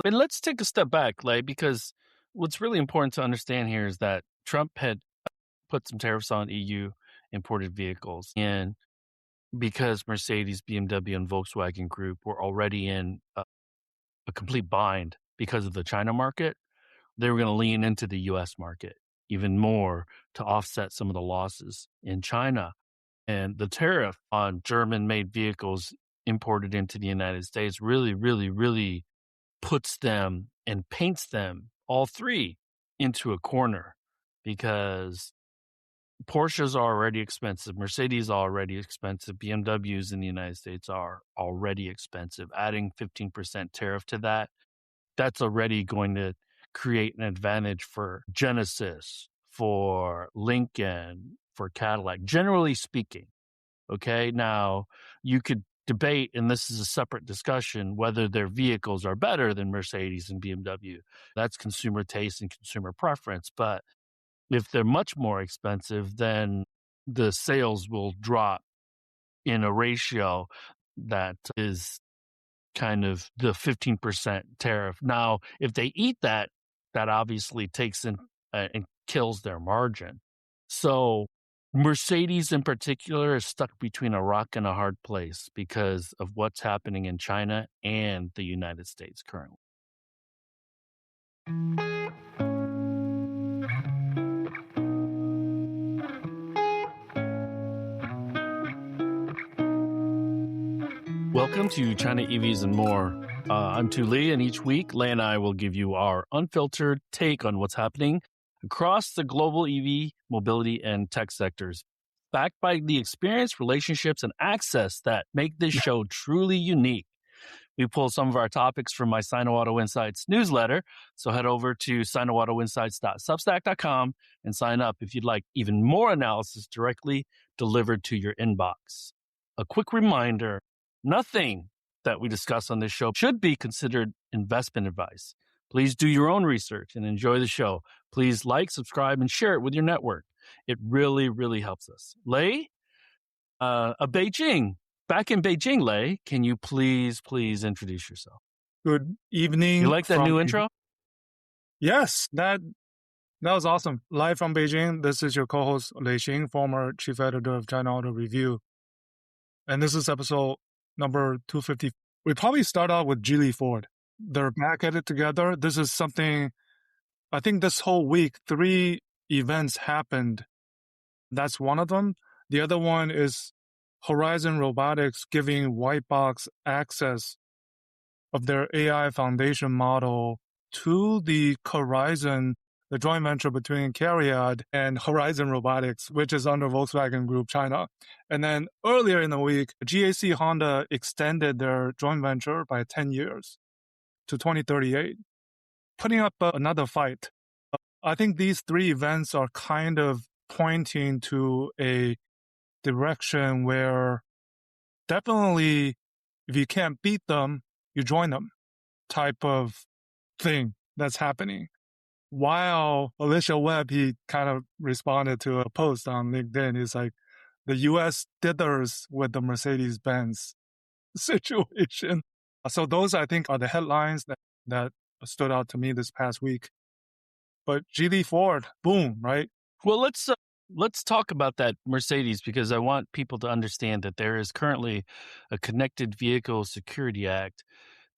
But let's take a step back, Lei, because what's really important to understand here is that Trump had put some tariffs on EU imported vehicles. And because Mercedes, BMW, and Volkswagen Group were already in a complete bind because of the China market, they were going to lean into the U.S. market even more to offset some of the losses in China. And the tariff on German-made vehicles imported into the United States really, really, really puts them and paints them, all three, into a corner because Porsches are already expensive. Mercedes are already expensive. BMWs in the United States are already expensive. Adding 15% tariff to that, that's already going to create an advantage for Genesis, for Lincoln, for Cadillac, generally speaking. Okay, now you could debate, and this is a separate discussion, whether their vehicles are better than Mercedes and BMW. That's consumer taste and consumer preference. But if they're much more expensive, then the sales will drop in a ratio that is kind of the 15% tariff. Now, if they eat that, that obviously takes in and kills their margin. So Mercedes in particular is stuck between a rock and a hard place because of what's happening in China and the United States currently. Welcome to China EVs and More. I'm Tu Lei, and each week, Lei and I will give you our unfiltered take on what's happening across the global EV, mobility, and tech sectors, backed by the experience, relationships, and access that make this show truly unique. We pull some of our topics from my Sino Auto Insights newsletter, so head over to sinoautoinsights.substack.com and sign up if you'd like even more analysis directly delivered to your inbox. A quick reminder, nothing that we discuss on this show should be considered investment advice. Please do your own research and enjoy the show. Please like, subscribe, and share it with your network. It really, really helps us. Lei, back in Beijing, Lei, can you please introduce yourself? Good evening. You like that new intro? Yes, that was awesome. Live from Beijing, this is your co-host Lei Xing, former chief editor of China Auto Review. And this is episode number 250. We probably start out with Geely Ford. They're back at it together. This is something, I think this whole week, 3 events happened. That's one of them. The other one is Horizon Robotics giving white box access of their AI foundation model to the Horizon, the joint venture between CARIAD and Horizon Robotics, which is under Volkswagen Group China. And then earlier in the week, GAC Honda extended their joint venture by 10 years to 2038, putting up another fight. I think these 3 events are kind of pointing to a direction where definitely if you can't beat them, you join them type of thing that's happening. While Alicia Webb, he kind of responded to a post on LinkedIn. He's like, the U.S. dithers with the Mercedes-Benz situation. So those, I think, are the headlines that stood out to me this past week. But Geely Ford, boom, right? Well, let's talk about that Mercedes, because I want people to understand that there is currently a Connected Vehicle Security Act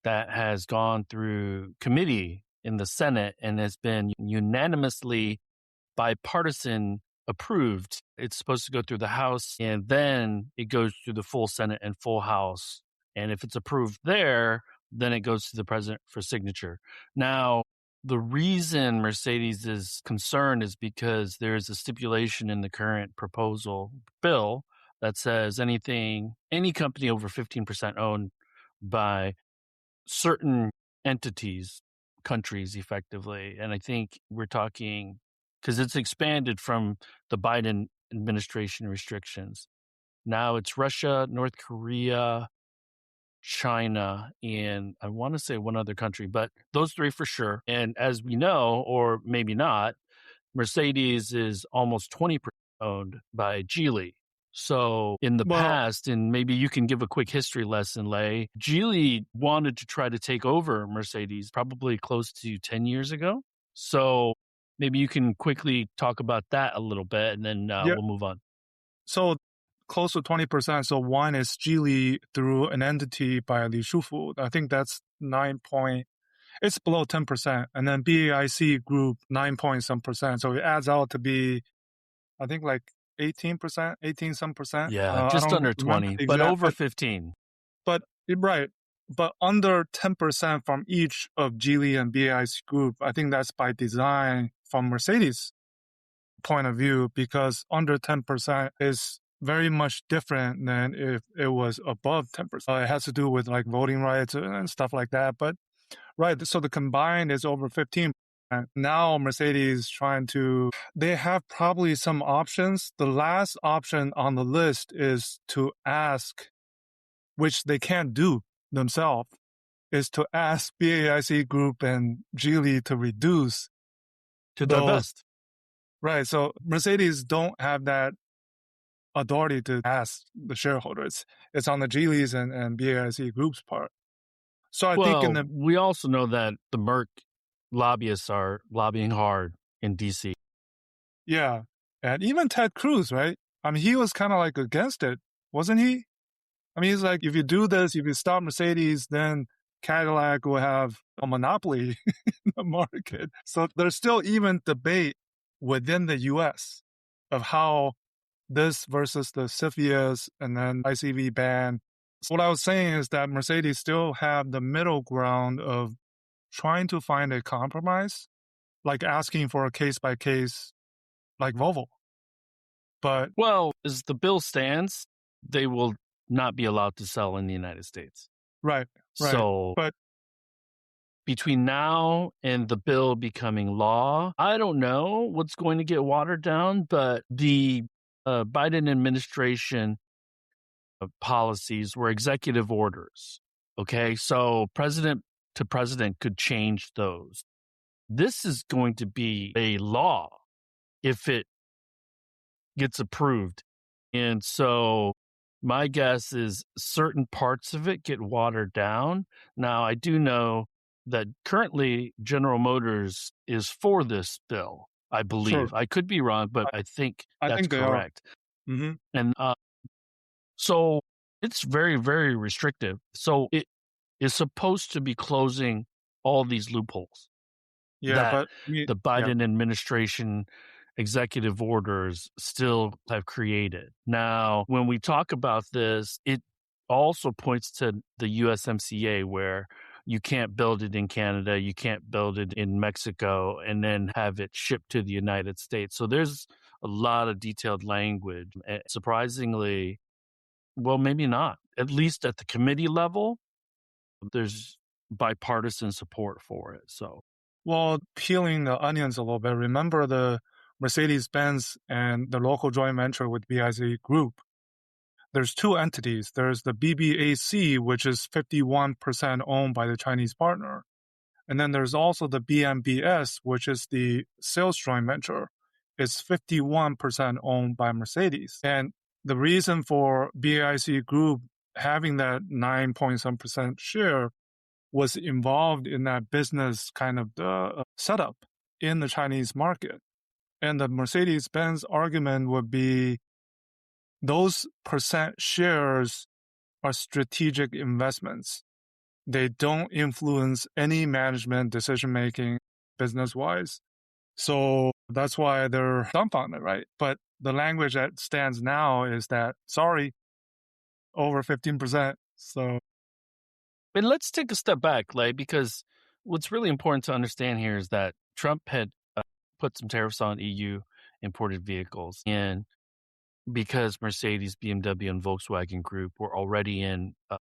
that has gone through committee in the Senate and has been unanimously bipartisan approved. It's supposed to go through the House, and then it goes through the full Senate and full House. And if it's approved there, then it goes to the president for signature. Now, the reason Mercedes is concerned is because there's a stipulation in the current proposal bill that says any company over 15% owned by certain entities, countries effectively. And I think we're talking, because it's expanded from the Biden administration restrictions. Now it's Russia, North Korea, China, and I want to say one other country, but those 3 for sure. And as we know, or maybe not, Mercedes is almost 20% owned by Geely. So in the Well, past, and maybe you can give a quick history lesson, Lei, Geely wanted to try to take over Mercedes probably close to 10 years ago. So maybe you can quickly talk about that a little bit, and then yeah. we'll move on. So close to 20%. So one is Geely through an entity by Li Shufu. I think that's 9 point. It's below 10%. And then BAIC group 9 point some percent. So it adds out to be, I think like 18%, 18 some percent. Yeah, I just don't under remember 20, the but exact, over 15. but right. But under 10% from each of Geely and BAIC group, I think that's by design from Mercedes point of view, because under 10% is very much different than if it was above 10%. It has to do with like voting rights and stuff like that. But right, so the combined is over 15%. Now Mercedes trying to, they have probably some options. The last option on the list is to ask, which they can't do themselves, is to ask BAIC Group and Geely to reduce To those. divest. Right, so Mercedes don't have that authority to ask the shareholders. It's on the Geely's and BAIC Group's part. So I think in Well, the, we also know that the Merc lobbyists are lobbying hard in DC. yeah, and even Ted Cruz, right? I mean, he was kind of like against it, wasn't he? I mean, he's like, if you do this, if you stop Mercedes, then Cadillac will have a monopoly in the market. So there's still even debate within the U.S. of how this versus the CFIUS and then ICV ban. So what I was saying is that Mercedes still have the middle ground of trying to find a compromise, like asking for a case by case, like Volvo. But Well, as the bill stands, they will not be allowed to sell in the United States. right. So But between now and the bill becoming law, I don't know what's going to get watered down, but the Biden administration policies were executive orders. Okay, so president to president could change those. This is going to be a law if it gets approved. And so my guess is certain parts of it get watered down. Now, I do know that currently General Motors is for this bill, I believe. sure, I could be wrong, but I think I that's think they are. correct. Mm-hmm. And so it's very, very restrictive. So it is supposed to be closing all these loopholes Yeah, that but the yeah, Biden administration executive orders still have created. Now, when we talk about this, it also points to the USMCA, where you can't build it in Canada, you can't build it in Mexico, and then have it shipped to the United States. So there's a lot of detailed language. And surprisingly, well, maybe not. At least at the committee level, there's bipartisan support for it. So well, peeling the onions a little bit, remember the Mercedes-Benz and the local joint venture with BIC Group. There's two entities. There's the BBAC, which is 51% owned by the Chinese partner. And then there's also the BMBS, which is the sales joint venture. It's 51% owned by Mercedes. And the reason for BIC Group having that 9 point some percent share was involved in that business kind of the setup in the Chinese market. And the Mercedes-Benz argument would be those percent shares are strategic investments. They don't influence any management decision-making business-wise. So that's why they're dumbfounded, right? But the language that stands now is that, sorry, over 15%. So, but let's take a step back, Lei, because what's really important to understand here is that Trump had put some tariffs on EU imported vehicles. And because Mercedes, BMW, and Volkswagen Group were already in a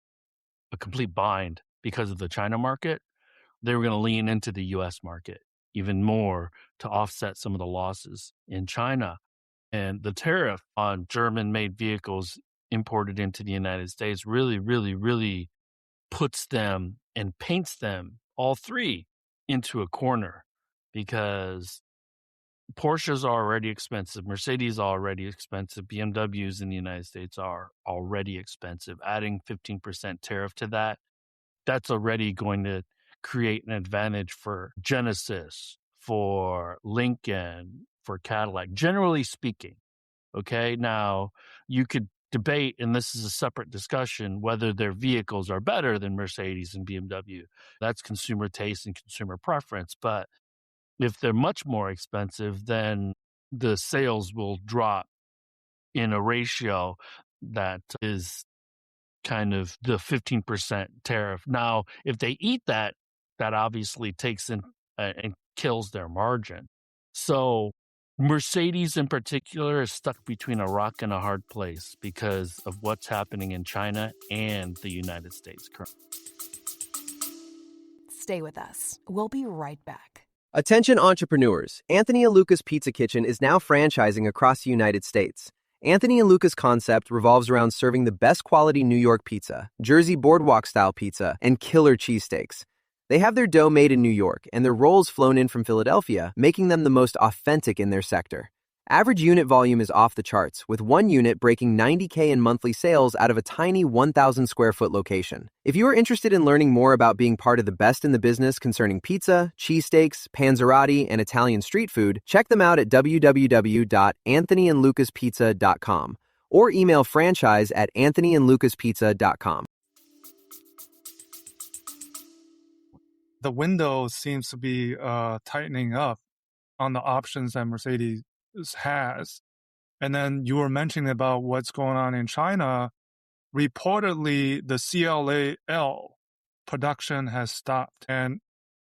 complete bind because of the China market, they were going to lean into the U.S. market even more to offset some of the losses in China. And the tariff on German-made vehicles imported into the United States really, really, really puts them and paints them, all three, into a corner, because Porsches are already expensive. Mercedes are already expensive. BMWs in the United States are already expensive. Adding 15% tariff to that, that's already going to create an advantage for Genesis, for Lincoln, for Cadillac, generally speaking. Okay, now you could debate, and this is a separate discussion, whether their vehicles are better than Mercedes and BMW. That's consumer taste and consumer preference. But if they're much more expensive, then the sales will drop in a ratio that is kind of the 15% tariff. Now, if they eat that, that obviously takes in and kills their margin. So Mercedes in particular is stuck between a rock and a hard place because of what's happening in China and the United States currently. Stay with us. We'll be right back. Attention entrepreneurs, Anthony and Luca's Pizza Kitchen is now franchising across the United States. Anthony and Luca's concept revolves around serving the best quality New York pizza, Jersey boardwalk-style pizza, and killer cheesesteaks. They have their dough made in New York and their rolls flown in from Philadelphia, making them the most authentic in their sector. Average unit volume is off the charts, with one unit breaking $90K in monthly sales out of a tiny 1,000 square foot location. If you are interested in learning more about being part of the best in the business concerning pizza, cheesesteaks, panzerotti, and Italian street food, check them out at www.anthonyandlucaspizza.com or email franchise@anthonyandlucaspizza.com. The window seems to be tightening up on the options that Mercedes has. And then you were mentioning about what's going on in China. Reportedly, the CLA-L production has stopped. And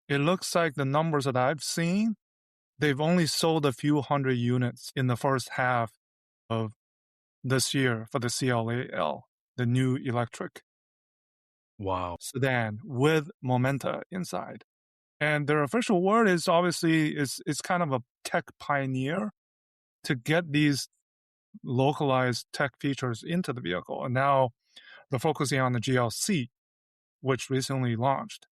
it looks like the numbers that I've seen, they've only sold a few hundred units in the first half of this year for the CLA-L, the new electric sedan with Momenta inside. And their official word is obviously it's kind of a tech pioneer to get these localized tech features into the vehicle. And now they're focusing on the GLC, which recently launched.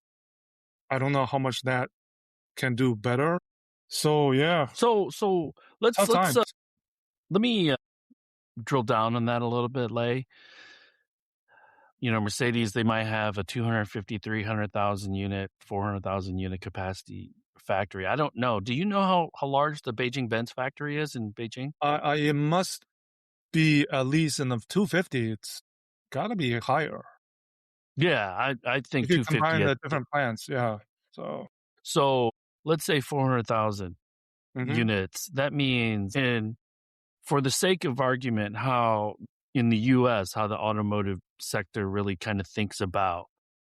I don't know how much that can do better. So yeah. So let me drill down on that a little bit, Lei. You know, Mercedes, they might have a 250, 300,000 unit, 400,000 unit capacity factory. I don't know. Do you know how large the Beijing Benz factory is in Beijing? It must be at least in the 250. It's got to be higher. Yeah, I think if you 250. combine the different plants, yeah. So let's say 400,000 units. That means, and for the sake of argument, how in the U.S., how the automotive sector really kind of thinks about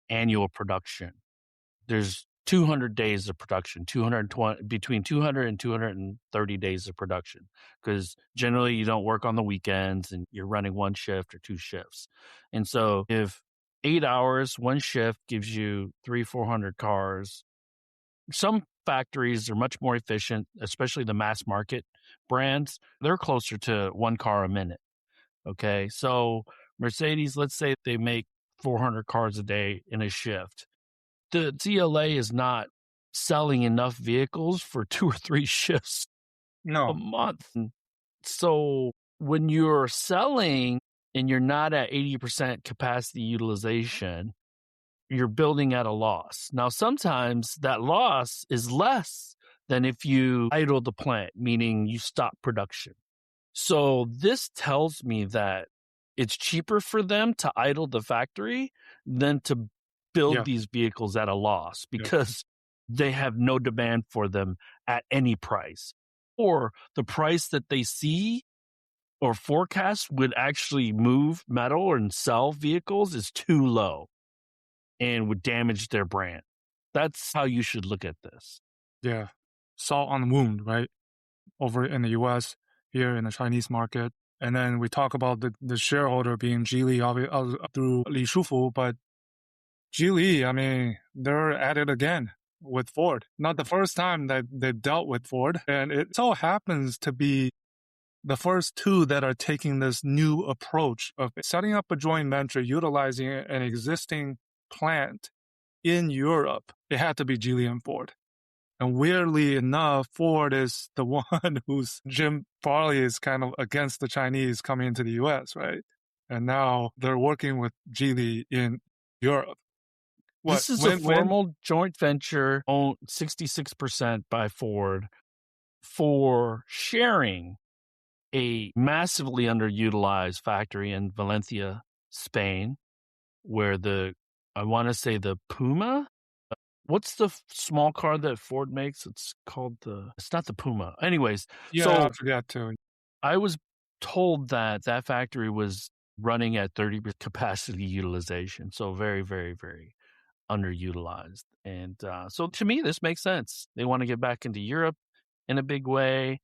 annual production. There's 200 days of production, between 200 and 230 days of production, because generally you don't work on the weekends and you're running one shift or two shifts. And so if 8 hours, one shift gives you 300-400 cars, some factories are much more efficient, especially the mass market brands. They're closer to one car a minute. Okay, so Mercedes, let's say they make 400 cars a day in a shift. The CLA is not selling enough vehicles for 2 or 3 shifts a month. So when you're selling and you're not at 80% capacity utilization, you're building at a loss. Now, sometimes that loss is less than if you idle the plant, meaning you stop production. So this tells me that it's cheaper for them to idle the factory than to build these vehicles at a loss because they have no demand for them at any price. Or the price that they see or forecast would actually move metal and sell vehicles is too low and would damage their brand. That's how you should look at this. Yeah. Salt on the wound, right? Over in the U.S., here in the Chinese market. And then we talk about the shareholder being Geely through Li Shufu, but Geely, I mean, they're at it again with Ford. Not the first time that they've dealt with Ford. And it so happens to be the first two that are taking this new approach of setting up a joint venture, utilizing an existing plant in Europe. It had to be Geely and Ford. And weirdly enough, Ford is the one who's Jim Farley is kind of against the Chinese coming into the U.S., right? And now they're working with Geely in Europe. This is a formal joint venture owned 66% by Ford for sharing a massively underutilized factory in Valencia, Spain, where I want to say the Puma. What's the small car that Ford makes? It's not the Puma. Anyways, Yeah, so I forgot to. I was told that factory was running at 30% capacity utilization. So very, very, very underutilized. And so to me, this makes sense. They want to get back into Europe in a big way.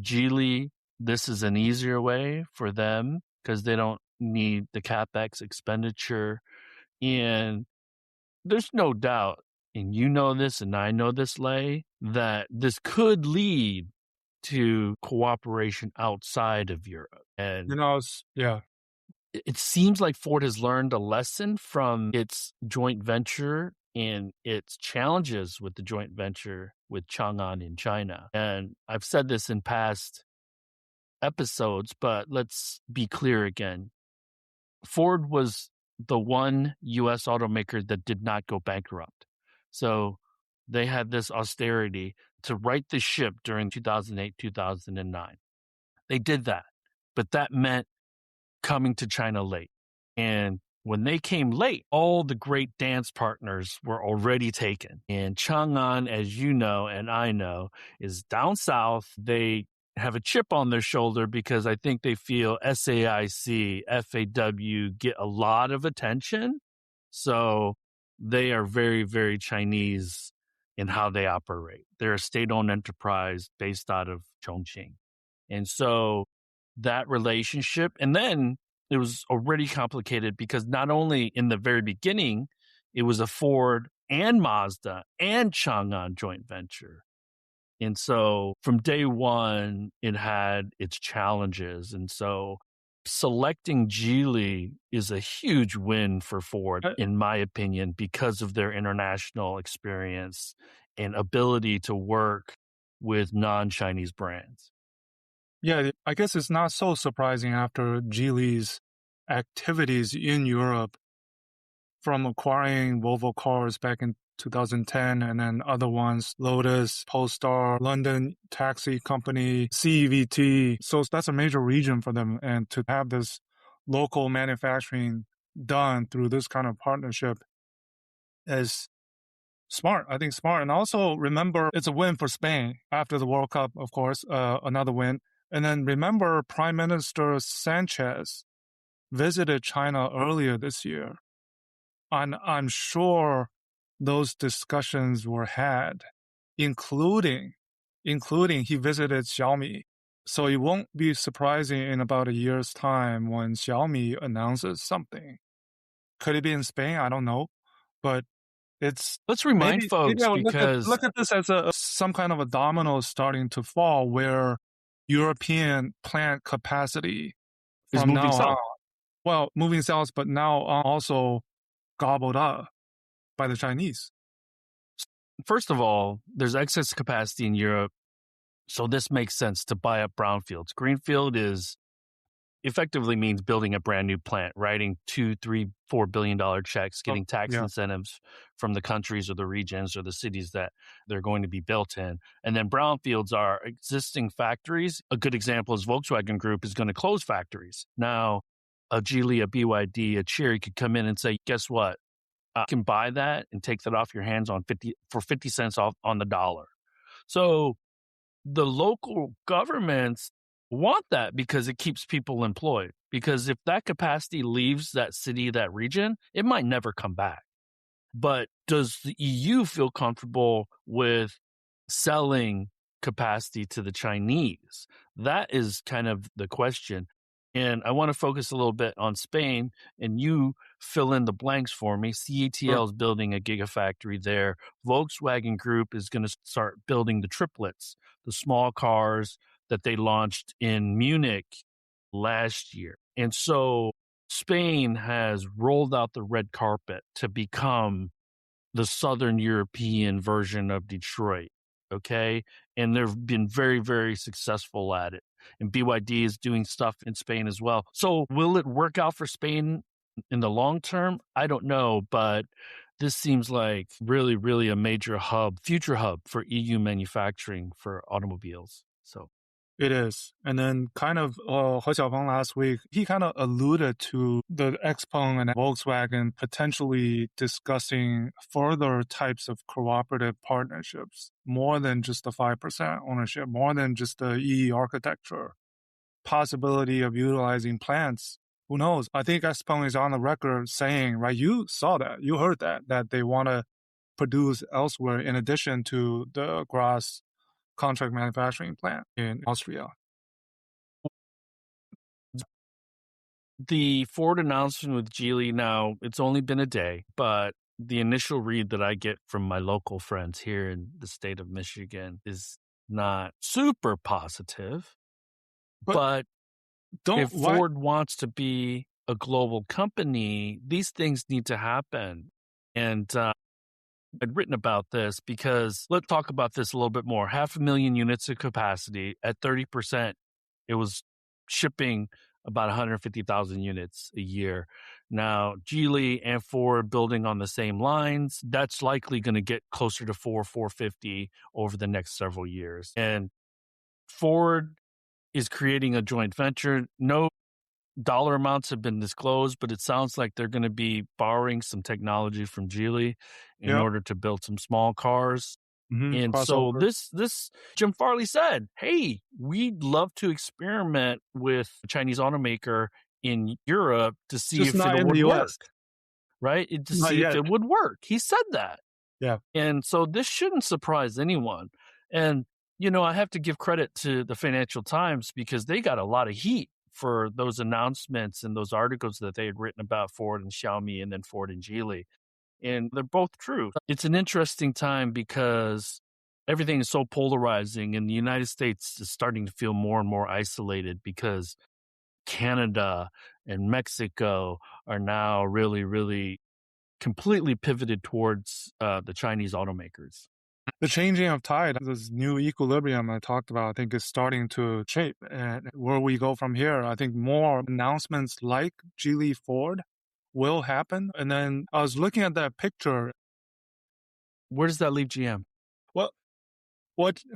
Geely, this is an easier way for them because they don't need the CapEx expenditure. And there's no doubt, and you know this and I know this, Lei, that this could lead to cooperation outside of Europe. And yeah. It seems like Ford has learned a lesson from its joint venture and its challenges with the joint venture with Chang'an in China. And I've said this in past episodes, but let's be clear again. Ford was the one U.S. automaker that did not go bankrupt. So they had this austerity to right the ship during 2008, 2009. They did that, but that meant coming to China late. And when they came late, all the great dance partners were already taken. And Chang'an, as you know and I know, is down south. They have a chip on their shoulder because I think they feel SAIC, FAW get a lot of attention. So they are very, very Chinese in how they operate. They're a state-owned enterprise based out of Chongqing. And so that relationship, and then it was already complicated because not only in the very beginning, it was a Ford and Mazda and Chang'an joint venture. And so from day one, it had its challenges. And so selecting Geely is a huge win for Ford, in my opinion, because of their international experience and ability to work with non-Chinese brands. Yeah, I guess it's not so surprising after Geely's activities in Europe, from acquiring Volvo cars back in 2010 and then other ones, Lotus, Polestar, London Taxi Company, CVT. So that's a major region for them. And to have this local manufacturing done through this kind of partnership is smart. I think smart. And also remember, it's a win for Spain after the World Cup, of course, another win. And then remember, Prime Minister Sanchez visited China earlier this year. And I'm sure those discussions were had, including he visited Xiaomi. So it won't be surprising in about a year's time when Xiaomi announces something. Could it be in Spain? I don't know. But let's remind folks because look at this as some kind of a domino starting to fall where European plant capacity is moving south. Well, moving south, but now also gobbled up by the Chinese. First of all, there's excess capacity in Europe, so this makes sense to buy up brownfields. Greenfield effectively means building a brand new plant, writing $2, $3, $4 billion checks, getting tax incentives from the countries or the regions or the cities that they're going to be built in. And then brownfields are existing factories. A good example is Volkswagen Group is going to close factories. Now, a Geely, a BYD, a Chery could come in and say, guess what? I can buy that and take that off your hands for 50 cents off on the dollar. So the local governments want that because it keeps people employed. Because if that capacity leaves that city, that region, it might never come back. But does the EU feel comfortable with selling capacity to the Chinese? That is kind of the question. And I want to focus a little bit on Spain, and you fill in the blanks for me. CATL is building a gigafactory there. Volkswagen Group is going to start building the triplets, the small cars that they launched in Munich last year. And so Spain has rolled out the red carpet to become the Southern European version of Detroit. Okay. And they've been very, very successful at it. And BYD is doing stuff in Spain as well. So will it work out for Spain in the long term? I don't know, but this seems like really, really a major future hub for EU manufacturing for automobiles. So it is. And then kind of He Xiaopeng last week, he kind of alluded to the XPeng and Volkswagen potentially discussing further types of cooperative partnerships, more than just the 5% ownership, more than just the EE architecture, possibility of utilizing plants. Who knows? I think XPeng is on the record saying, right, you saw that, you heard that they want to produce elsewhere in addition to the Graz contract manufacturing plant in Austria. The Ford announcement with Geely now, it's only been a day, but the initial read that I get from my local friends here in the state of Michigan is not super positive. But if Ford wants to be a global company, these things need to happen. And I'd written about this because let's talk about this a little bit more. 500,000 units of capacity at 30%. It was shipping about 150,000 units a year. Now, Geely and Ford building on the same lines, that's likely going to get closer to 450 over the next several years. And Ford is creating a joint venture. No dollar amounts have been disclosed, but it sounds like they're going to be borrowing some technology from Geely in order to build some small cars. And crossover. So this Jim Farley said, hey, we'd love to experiment with a Chinese automaker in Europe to see if it would work. Right? To see if it would work. He said that. Yeah. And so this shouldn't surprise anyone. And, I have to give credit to the Financial Times because they got a lot of heat for those announcements and those articles that they had written about Ford and Xiaomi and then Ford and Geely. And they're both true. It's an interesting time because everything is so polarizing and the United States is starting to feel more and more isolated because Canada and Mexico are now really, really completely pivoted towards the Chinese automakers. The changing of tide, this new equilibrium I talked about, I think is starting to shape. And where we go from here, I think more announcements like Geely Ford will happen. And then I was looking at that picture. Where does that leave GM? Well,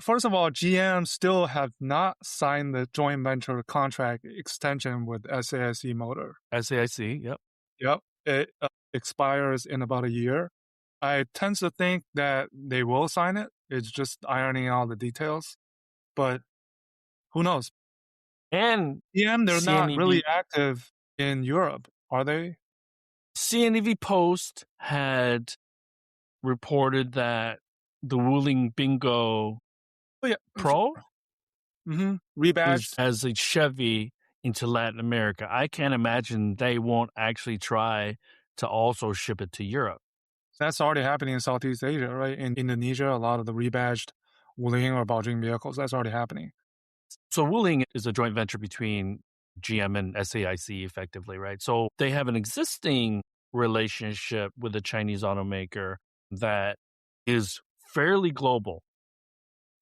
first of all, GM still have not signed the joint venture contract extension with SAIC Motor. SAIC, yep. Yep. It expires in about a year. I tend to think that they will sign it. It's just ironing out the details. But who knows? And GM, they're not really active in Europe, are they? CNEV Post had reported that the Wuling Bingo Pro rebadged as a Chevy into Latin America. I can't imagine they won't actually try to also ship it to Europe. That's already happening in Southeast Asia, right? In Indonesia, a lot of the rebadged Wuling or Baojing vehicles, that's already happening. So Wuling is a joint venture between GM and SAIC effectively, right? So they have an existing relationship with a Chinese automaker that is fairly global,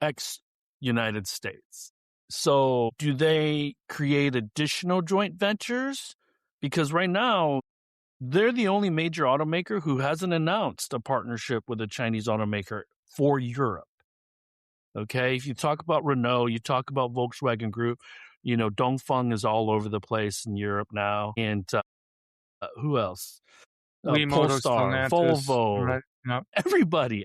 ex-United States. So do they create additional joint ventures? Because right now, they're the only major automaker who hasn't announced a partnership with a Chinese automaker for Europe. Okay, if you talk about Renault, you talk about Volkswagen Group, Dongfeng is all over the place in Europe now. And who else? Polestar, Volvo, right? Yep. Everybody.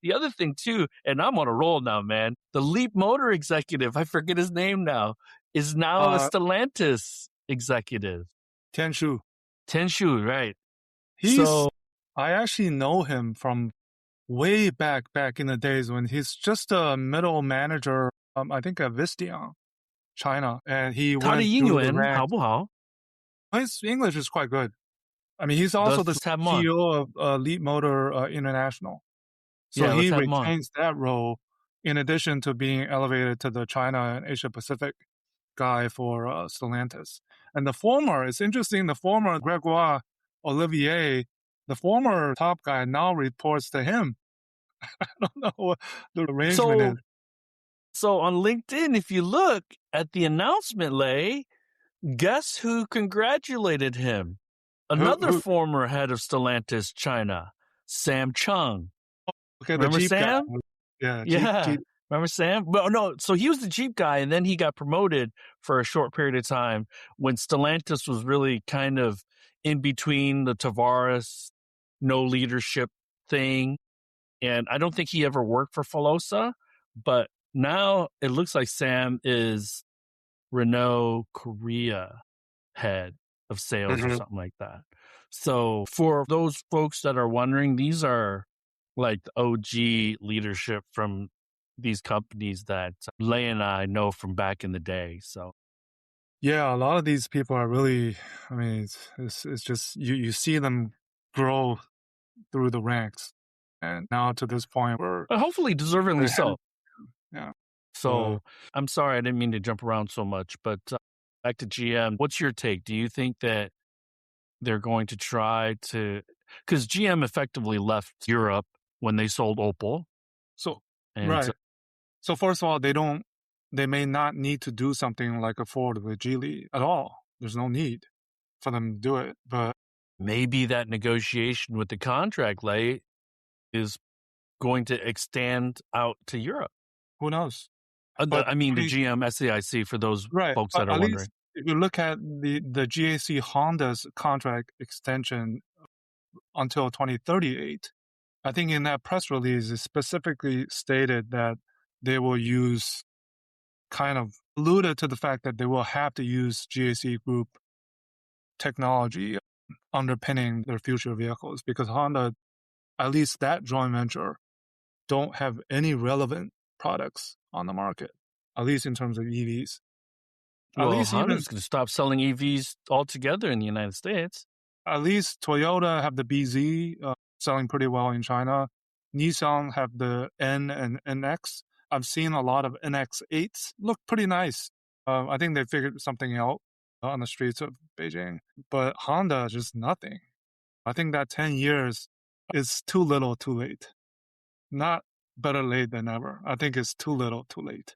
The other thing too, and I'm on a roll now, man. The Leap Motor executive, I forget his name now, is now a Stellantis executive. Tianshu, right? I actually know him from way back in the days when he's just a middle manager. I think at Visteon, China, and he went through the ranks. 好不好? His English is quite good. I mean, he's also the CEO of Leap Motor International. So he retains that role in addition to being elevated to the China and Asia Pacific guy for Stellantis. And it's interesting, the former Gregoire Olivier the former top guy now reports to him. I don't know what the arrangement is. So on LinkedIn, if you look at the announcement, Lei, guess who congratulated him? Another Who? former head of Stellantis China, Sam Chung. Okay, Remember the Jeep Sam? guy. Yeah, Yeah. Jeep. Remember Sam? Well, no, so he was the Jeep guy, and then he got promoted for a short period of time when Stellantis was really kind of in between the Tavares no leadership thing. And I don't think he ever worked for Filosa, but now it looks like Sam is Renault Korea head of sales or something like that. So for those folks that are wondering, these are like the OG leadership from these companies that Lei and I know from back in the day. So Yeah, a lot of these people are really, I mean, it's just, you see them grow through the ranks. And now to this point where hopefully deservingly so. Yeah. So I'm sorry, I didn't mean to jump around so much, but back to GM. What's your take? Do you think that they're going to try to, because GM effectively left Europe when they sold Opel. So, and right. So first of all, they may not need to do something like a Ford with Geely at all. There's no need for them to do it. But maybe that negotiation with the contract, Lei, is going to extend out to Europe. Who knows? But I mean, the GM SAIC for those folks that are wondering. If you look at the GAC Honda's contract extension until 2038, I think in that press release, it specifically stated that they will use, kind of alluded to the fact that they will have to use GAC Group technology underpinning their future vehicles, because Honda, at least that joint venture, don't have any relevant products on the market, at least in terms of EVs. Well, Honda's going to stop selling EVs altogether in the United States. At least Toyota have the BZ selling pretty well in China. Nissan have the N and NX. I've seen a lot of NX8s look pretty nice. I think they figured something out on the streets of Beijing. But Honda, just nothing. I think that 10 years is too little too late. Not better late than never. I think it's too little too late.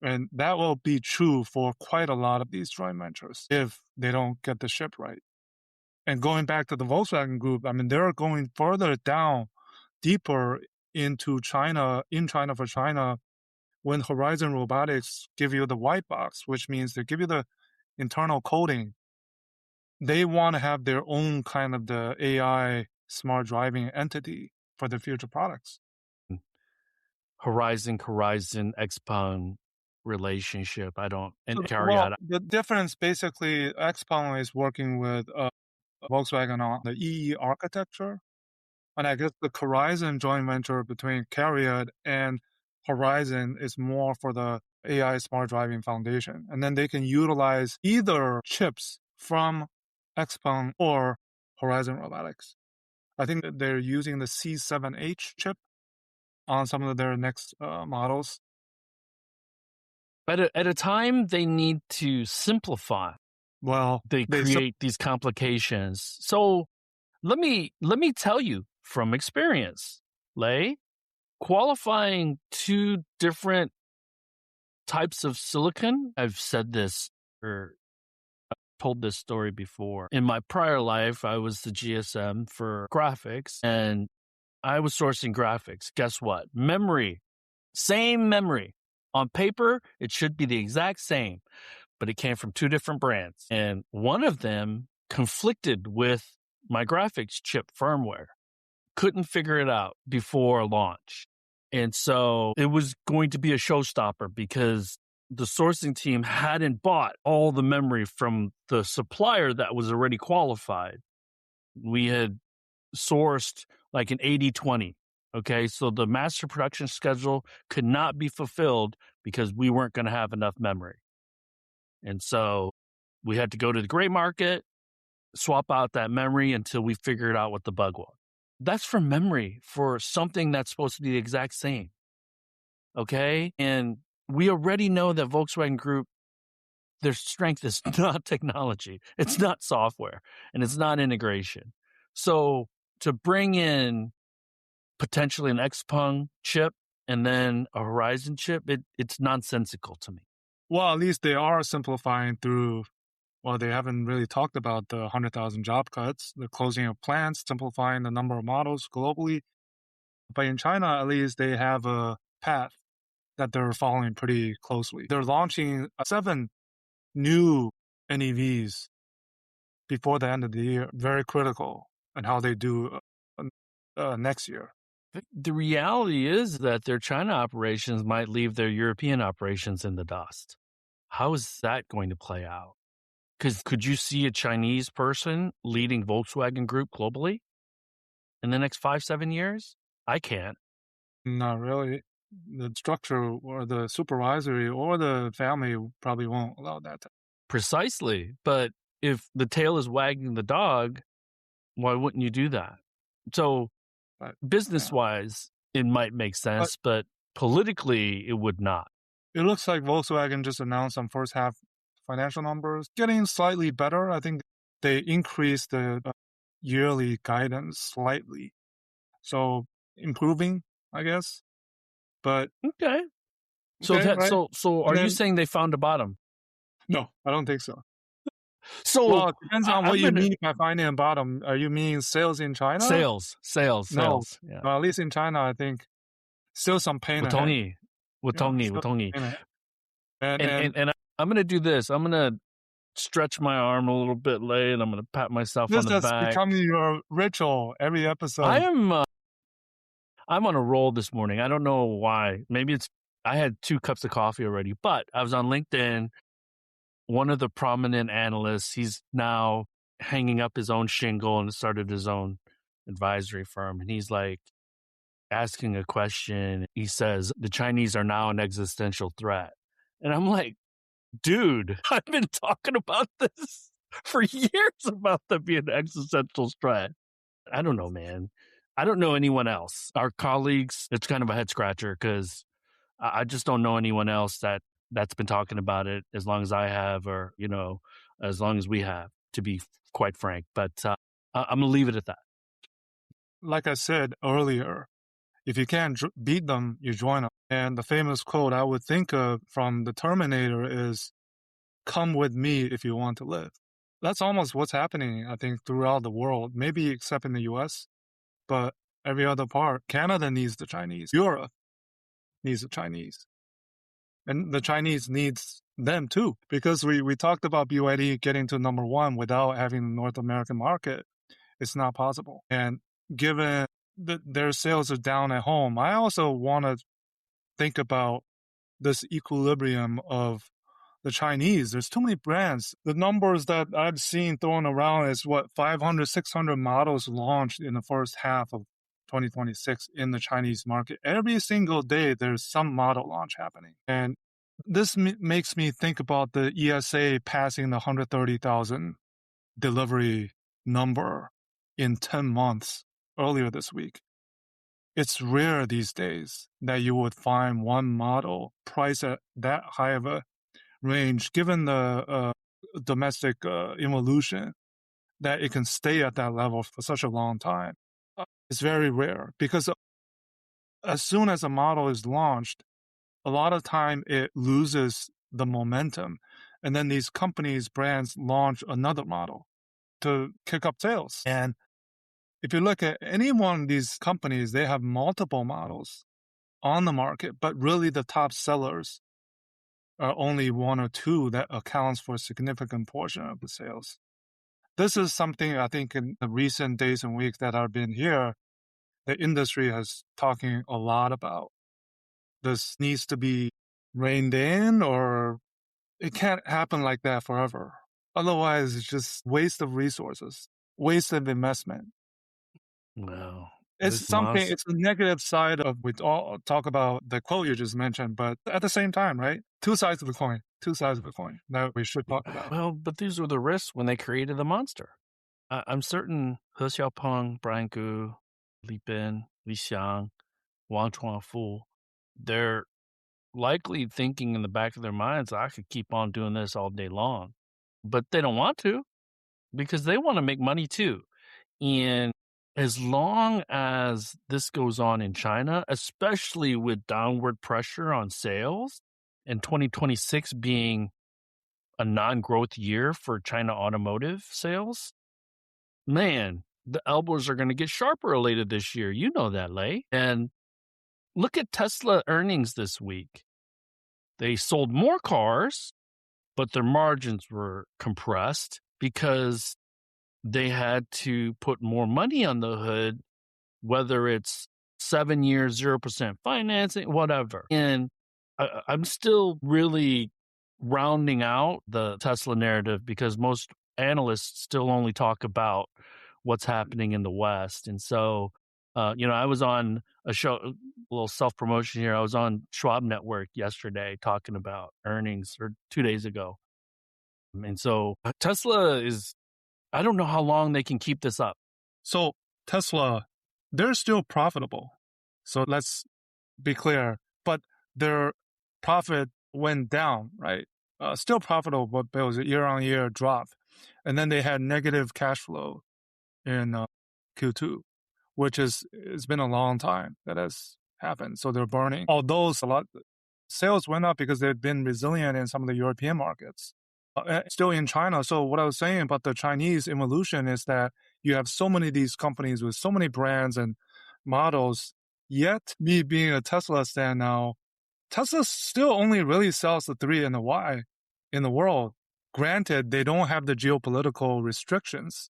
And that will be true for quite a lot of these joint ventures if they don't get the ship right. And going back to the Volkswagen Group, I mean, they're going further down, deeper into China, in China for China, when Horizon Robotics give you the white box, which means they give you the internal coding. They want to have their own kind of the AI smart driving entity for the future products. Horizon, XPeng relationship. I don't. And the difference basically, XPeng is working with Volkswagen on the EE architecture, and I guess the Horizon joint venture between CARIAD and Horizon is more for the AI smart driving foundation, and then they can utilize either chips from XPeng or Horizon Robotics. I think that they're using the C7H chip on some of their next models. But at a time, they need to simplify. Well, they create these complications. So let me tell you from experience, Lei, qualifying two different types of silicon. I've said this or told this story before. In my prior life, I was the GSM for graphics, and I was sourcing graphics. Guess what? Memory, same memory. On paper, it should be the exact same, but it came from two different brands. And one of them conflicted with my graphics chip firmware. Couldn't figure it out before launch. And so it was going to be a showstopper because the sourcing team hadn't bought all the memory from the supplier that was already qualified. We had sourced like an 80-20. Okay, so the master production schedule could not be fulfilled because we weren't going to have enough memory. And so we had to go to the gray market, swap out that memory until we figured out what the bug was. That's for memory for something that's supposed to be the exact same. Okay, and we already know that Volkswagen Group, their strength is not technology. It's not software, and it's not integration. So to bring in potentially an XPeng chip and then a Horizon chip, it's nonsensical to me. Well, at least they are simplifying through, well, they haven't really talked about the 100,000 job cuts, the closing of plants, simplifying the number of models globally. But in China, at least they have a path that they're following pretty closely. They're launching 7 new NEVs before the end of the year. Very critical in how they do next year. The reality is that their China operations might leave their European operations in the dust. How is that going to play out? Because could you see a Chinese person leading Volkswagen Group globally in the next 5-7 years? I can't. Not really. The structure or the supervisory or the family probably won't allow that. Precisely. But if the tail is wagging the dog, why wouldn't you do that? So business-wise, it might make sense, but politically, it would not. It looks like Volkswagen just announced some first half financial numbers, getting slightly better. I think they increased the yearly guidance slightly. So improving, I guess. But okay. So are you saying they found a bottom? No, I don't think so. So well, it depends on what you mean by finding a bottom. Are you meaning sales in China? Sales. No, yeah. Well, at least in China, I think still some pain ahead. 我懂你. And I'm going to do this. I'm going to stretch my arm a little bit, Lei, and I'm going to pat myself on the back. This has become your ritual every episode. I'm on a roll this morning. I don't know why. Maybe I had 2 cups of coffee already, but I was on LinkedIn. One of the prominent analysts, he's now hanging up his own shingle and started his own advisory firm. And he's like asking a question. He says, the Chinese are now an existential threat. And I'm like, dude, I've been talking about this for years about them being an existential threat. I don't know, man. I don't know anyone else. Our colleagues, it's kind of a head scratcher because I just don't know anyone else that's been talking about it as long as I have, or, as long as we have, to be quite frank. But I'm going to leave it at that. Like I said earlier, if you can't beat them, you join them. And the famous quote I would think of from the Terminator is, come with me if you want to live. That's almost what's happening, I think, throughout the world, maybe except in the U.S., but every other part. Canada needs the Chinese. Europe needs the Chinese. And the Chinese needs them too, because we talked about BYD getting to number 1 without having the North American market. It's not possible. And given that their sales are down at home, I also want to think about this equilibrium of the Chinese. There's too many brands. The numbers that I've seen thrown around is 500, 600 models launched in the first half of 2026 in the Chinese market. Every single day, there's some model launch happening. And this makes me think about the ESA passing the 130,000 delivery number in 10 months earlier this week. It's rare these days that you would find one model priced at that high of a range, given the domestic evolution, that it can stay at that level for such a long time. It's very rare because as soon as a model is launched, a lot of time it loses the momentum. And then these companies, brands launch another model to kick up sales. And if you look at any one of these companies, they have multiple models on the market, but really the top sellers are only 1 or 2 that accounts for a significant portion of the sales. This is something I think in the recent days and weeks that I've been here, the industry has talking a lot about. This needs to be reined in, or it can't happen like that forever. Otherwise, it's just waste of resources, waste of investment. Wow. It's something, it's the negative side of, we all talk about the quote you just mentioned, but at the same time, right? 2 sides of the coin that we should talk about. Well, but these were the risks when they created the monster. I'm certain He Xiaopeng, Brian Gu, Li Bin, Li Xiang, Wang Chuanfu, they're likely thinking in the back of their minds, I could keep on doing this all day long. But they don't want to, because they want to make money too. And as long as this goes on in China, especially with downward pressure on sales, and 2026 being a non-growth year for China automotive sales, man, the elbows are going to get sharper later this year. You know that, Lei. And look at Tesla earnings this week. They sold more cars, but their margins were compressed because they had to put more money on the hood, whether it's 7 years, 0% financing, whatever. And I'm still really rounding out the Tesla narrative because most analysts still only talk about what's happening in the West. And so, I was on a show, a little self-promotion here. I was on Schwab Network yesterday talking about earnings, or 2 days ago. And so Tesla is, I don't know how long they can keep this up. So Tesla, they're still profitable. So let's be clear. But their profit went down, right? Still profitable, but there was a year-on-year drop. And then they had negative cash flow in Q2, which it's been a long time that has happened. So they're burning. Although sales went up because they've been resilient in some of the European markets. Still in China. So what I was saying about the Chinese evolution is that you have so many of these companies with so many brands and models, yet me being a Tesla stand now, Tesla still only really sells the 3 and the Y in the world. Granted, they don't have the geopolitical restrictions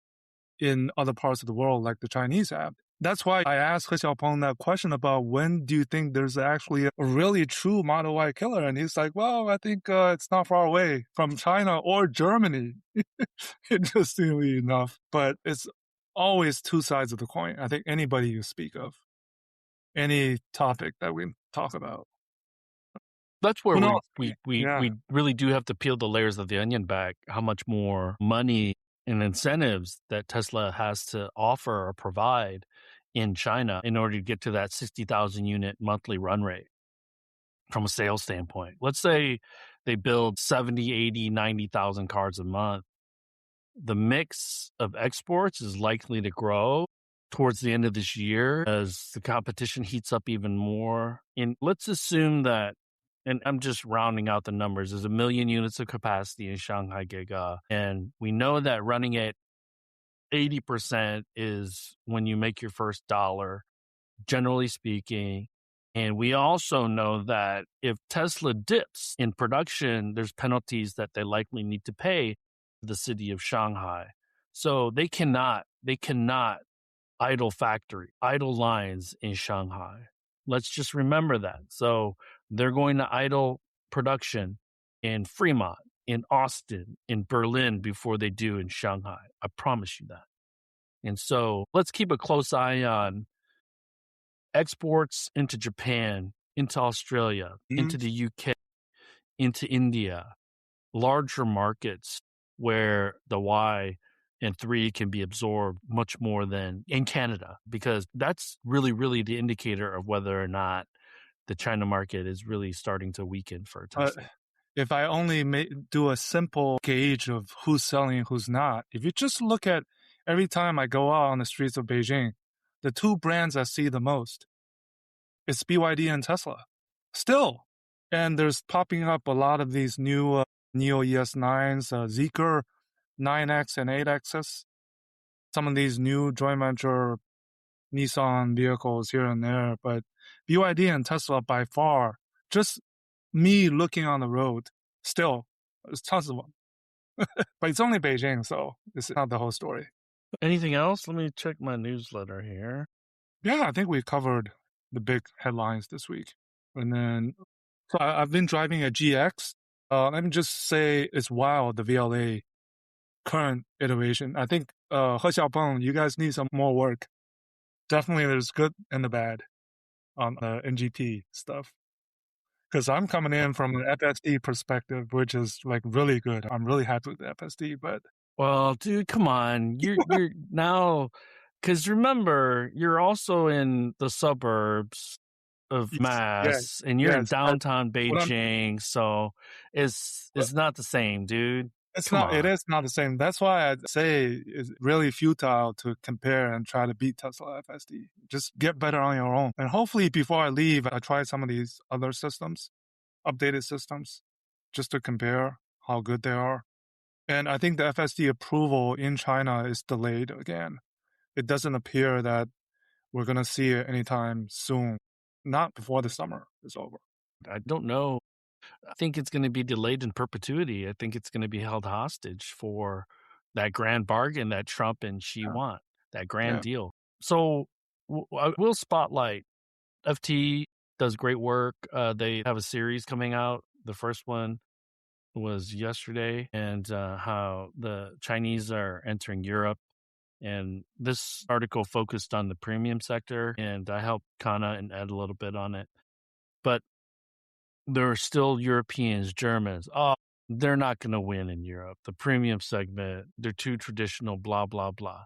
in other parts of the world like the Chinese have. That's why I asked He Xiaopeng that question about when do you think there's actually a really true Model Y killer? And he's like, well, I think it's not far away from China or Germany, interestingly enough. But it's always two sides of the coin. I think anybody you speak of, any topic that we talk about. That's where we really do have to peel the layers of the onion back, how much more money and incentives that Tesla has to offer or provide in China in order to get to that 60,000 unit monthly run rate from a sales standpoint. Let's say they build 70, 80, 90,000 cars a month. The mix of exports is likely to grow towards the end of this year as the competition heats up even more. And let's assume that, and I'm just rounding out the numbers, there's 1 million units of capacity in Shanghai Giga. And we know that running at 80% is when you make your first dollar, generally speaking. And we also know that if Tesla dips in production, there's penalties that they likely need to pay the city of Shanghai. So they cannot idle lines in Shanghai. Let's just remember that. So they're going to idle production in Fremont, in Austin, in Berlin before they do in Shanghai. I promise you that. And so let's keep a close eye on exports into Japan, into Australia, into the UK, into India, larger markets where the Y and 3 can be absorbed much more than in Canada, because that's really, really the indicator of whether or not the China market is really starting to weaken for Tesla. If I only do a simple gauge of who's selling and who's not, if you just look at every time I go out on the streets of Beijing, the two brands I see the most, it's BYD and Tesla. Still. And there's popping up a lot of these new Neo ES9s, Zeekr 9X and 8Xs. Some of these new joint venture Nissan vehicles here and there. But BYD and Tesla by far, just me looking on the road, still, there's tons of them. But it's only Beijing, so it's not the whole story. Anything else? Let me check my newsletter here. Yeah, I think we covered the big headlines this week. And then, so I've been driving a GX. Let me just say it's wild, the VLA current iteration. I think, He Xiaopeng, you guys need some more work. Definitely there's good and the bad on the NGP stuff. Because I'm coming in from an FSD perspective, which is like really good. I'm really happy with the FSD, but... Well, dude, come on. You're now... Because remember, you're also in the suburbs of Mass, and you're in downtown Beijing, so it's not the same, dude. It is not the same. That's why I'd say it's really futile to compare and try to beat Tesla FSD. Just get better on your own. And hopefully before I leave, I try some of these other systems, updated systems, just to compare how good they are. And I think the FSD approval in China is delayed again. It doesn't appear that we're going to see it anytime soon, not before the summer is over. I don't know. I think it's going to be delayed in perpetuity. I think it's going to be held hostage for that grand bargain that Trump and Xi want, that grand deal. So I will spotlight FT does great work. They have a series coming out. The first one was yesterday, and how the Chinese are entering Europe. And this article focused on the premium sector, and I helped Kana and Ed a little bit on it. But there are still Europeans, Germans. Oh, they're not going to win in Europe. The premium segment, they're too traditional, blah, blah, blah.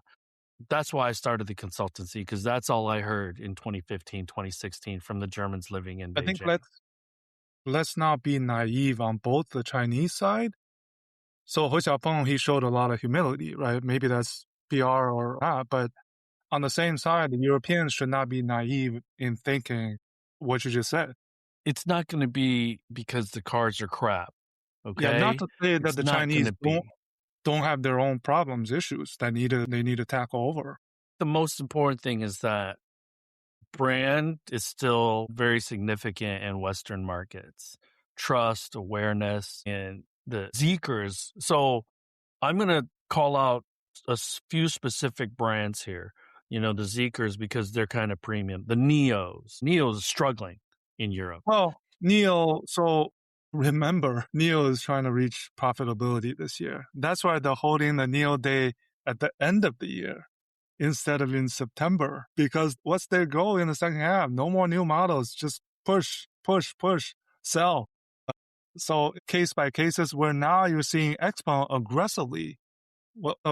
That's why I started the consultancy, because that's all I heard in 2015, 2016 from the Germans living in Beijing. I think let's not be naive on both the Chinese side. So He Xiaopeng, he showed a lot of humility, right? Maybe that's PR or not, but on the same side, the Europeans should not be naive in thinking what you just said. It's not going to be because the cars are crap, okay? Yeah, not to say that the Chinese don't have their own problems, issues that they need to tackle over. The most important thing is that brand is still very significant in Western markets. Trust, awareness, and the Zeekers. So I'm going to call out a few specific brands here. The Zeekers, because they're kind of premium. The Neos. Neos is struggling in Europe. Well, so remember, Neo is trying to reach profitability this year. That's why they're holding the Neo Day at the end of the year instead of in September, because what's their goal in the second half? No more new models, just push, sell. So case by cases, where now you're seeing XPeng aggressively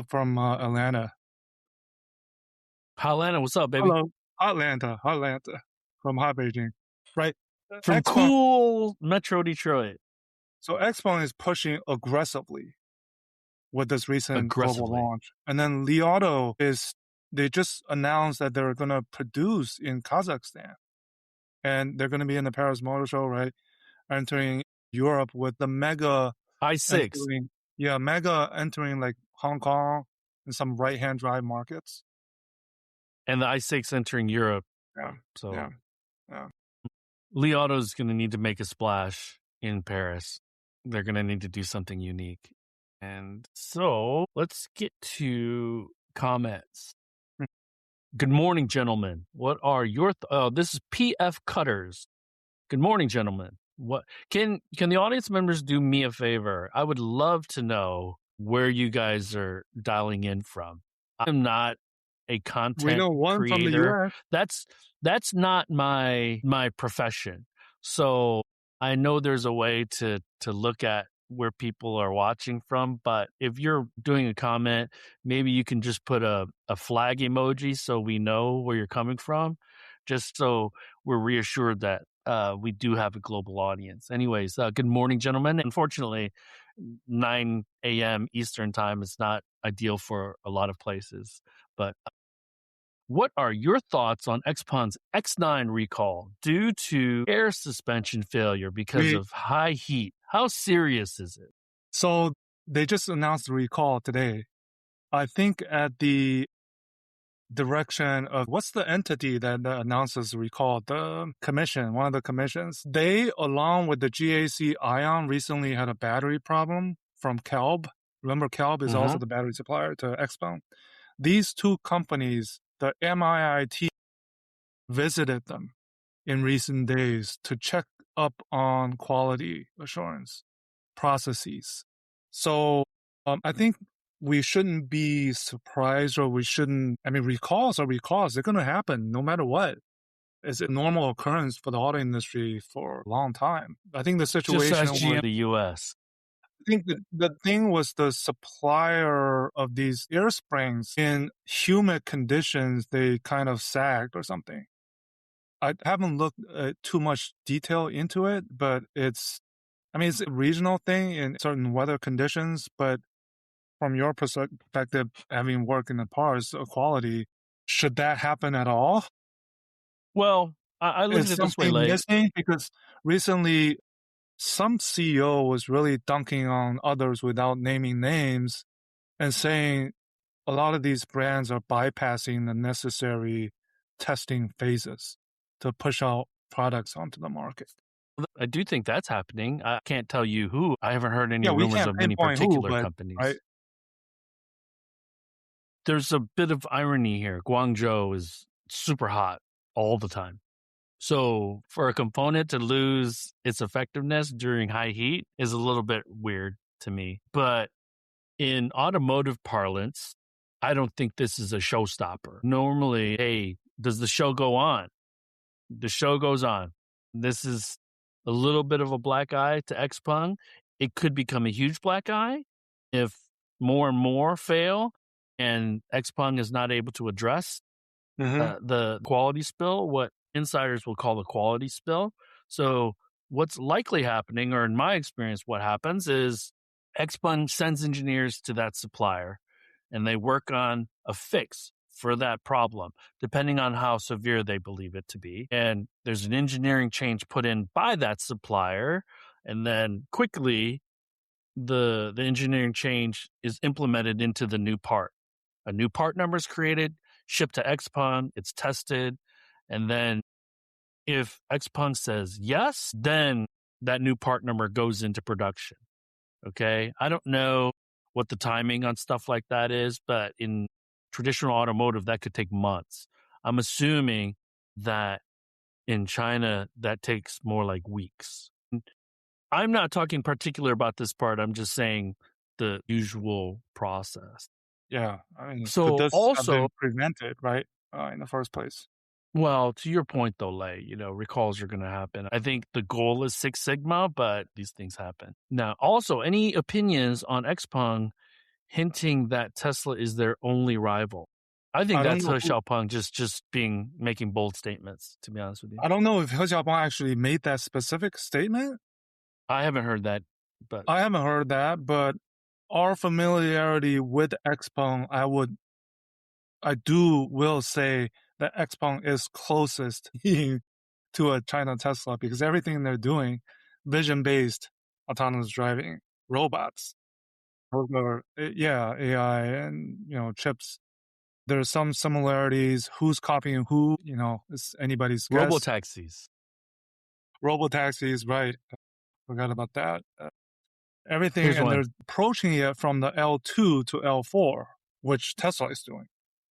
from Atlanta. Atlanta, what's up, baby? Hello, Atlanta, from Hot Beijing, right? From cool Metro Detroit. So XPeng is pushing aggressively with this recent global launch. And then Li Auto they just announced that they're going to produce in Kazakhstan. And they're going to be in the Paris Motor Show, right? Entering Europe with the Mega i6. Mega entering like Hong Kong and some right-hand drive markets. And the i6 entering Europe. Yeah. So yeah. Li Auto is going to need to make a splash in Paris. They're going to need to do something unique. And so let's get to comments. Good morning, gentlemen. What are your this is PF Cutters. Good morning, gentlemen. What can the audience members do me a favor? I would love to know where you guys are dialing in from. I'm not a content we know one creator. From the US. That's not my profession. So I know there's a way to look at where people are watching from, but if you're doing a comment, maybe you can just put a flag emoji so we know where you're coming from, just so we're reassured that we do have a global audience. Anyways, good morning, gentlemen. Unfortunately, 9 a.m. Eastern time is not ideal for a lot of places, but what are your thoughts on XPeng's X9 recall due to air suspension failure because of high heat? How serious is it? So they just announced the recall today. I think at the direction of what's the entity that announces the recall? The commission, one of the commissions. They, along with the GAC Ion, recently had a battery problem from Kelb. Remember, Kelb is also the battery supplier to XPeng. These two companies, the MIIT, visited them in recent days to check up on quality assurance processes. So I think we shouldn't be surprised, or recalls are recalls. They're going to happen no matter what. It's a normal occurrence for the auto industry for a long time. I think the situation just in the U.S. I think the thing was the supplier of these air springs in humid conditions, they kind of sagged or something. I haven't looked too much detail into it, but it's a regional thing in certain weather conditions, but from your perspective, having worked in the parts quality, should that happen at all? Well, I look Is at it this way, something Lei. missing? Because recently, some CEO was really dunking on others without naming names and saying a lot of these brands are bypassing the necessary testing phases to push out products onto the market. I do think that's happening. I can't tell you who. I haven't heard any Yeah, we rumors can't of any pinpoint who, particular but companies. right. There's a bit of irony here. Guangzhou is super hot all the time. So for a component to lose its effectiveness during high heat is a little bit weird to me. But in automotive parlance, I don't think this is a showstopper. Normally, hey, does the show go on? The show goes on. This is a little bit of a black eye to XPeng. It could become a huge black eye if more and more fail and XPeng is not able to address the quality spill, what insiders will call the quality spill. So what's likely happening, or in my experience, what happens is XPeng sends engineers to that supplier and they work on a fix for that problem, depending on how severe they believe it to be. And there's an engineering change put in by that supplier. And then quickly, the engineering change is implemented into the new part. A new part number is created, shipped to XPeng, it's tested, and then if XPeng says yes, then that new part number goes into production. Okay? I don't know what the timing on stuff like that is, but in traditional automotive, that could take months. I'm assuming that in China, that takes more like weeks. I'm not talking particular about this part. I'm just saying the usual process. Yeah, I mean, could So this have also, been prevented, right, in the first place? well, to your point though, Lei, recalls are going to happen. I think the goal is Six Sigma, but these things happen. Now, also, any opinions on XPeng hinting that Tesla is their only rival? I think I don't that's know He who, Xiaopeng just making bold statements, to be honest with you. I don't know if He Xiaopeng actually made that specific statement. I haven't heard that, but I haven't heard that, but our familiarity with XPeng, will say that XPeng is closest to a China Tesla because everything they're doing, vision-based autonomous driving, robots, AI and chips. There's some similarities. Who's copying who? It's anybody's guess. robotaxis. Robotaxis, right? Forgot about that. Everything, Here's and one. they're approaching it from the L2 to L4, which Tesla is doing.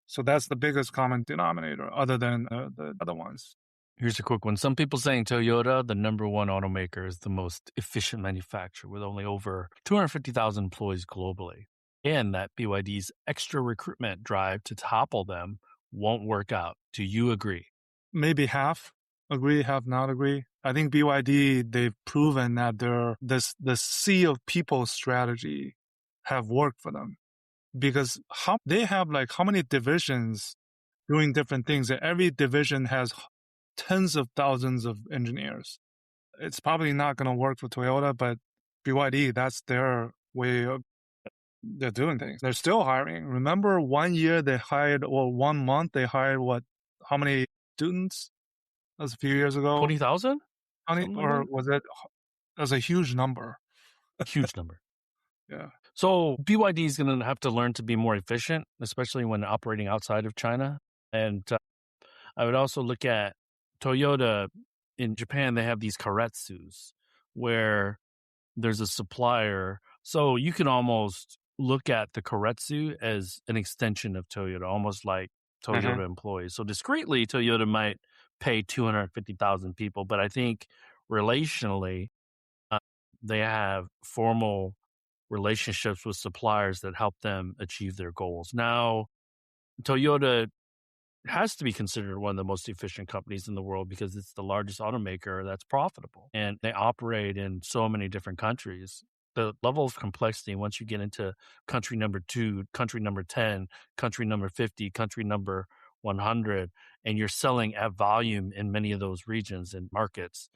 So that's the biggest common denominator, other than the other ones. Here's a quick one. Some people saying Toyota, the number one automaker, is the most efficient manufacturer with only over 250,000 employees globally. And that BYD's extra recruitment drive to topple them won't work out. Do you agree? Maybe half agree, half not agree. I think BYD, they've proven that the sea of people strategy have worked for them. Because they have how many divisions doing different things. Every division has tens of thousands of engineers. It's probably not going to work for Toyota, but BYD, that's their way of they're doing things. They're still hiring. Remember 1 year they hired, or 1 month they hired how many students? That was a few years ago. 20,000? Or was it? That was a huge number. Huge number. Yeah. So BYD is going to have to learn to be more efficient, especially when operating outside of China. And I would also look at Toyota. In Japan, they have these karetsus where there's a supplier. So you can almost look at the karetsu as an extension of Toyota, almost like Toyota employees. So discreetly, Toyota might pay 250,000 people, but I think relationally, they have formal relationships with suppliers that help them achieve their goals. Now, Toyota has to be considered one of the most efficient companies in the world because it's the largest automaker that's profitable, and they operate in so many different countries. The level of complexity, once you get into country number 2, country number 10, country number 50, country number 100, and you're selling at volume in many of those regions and markets,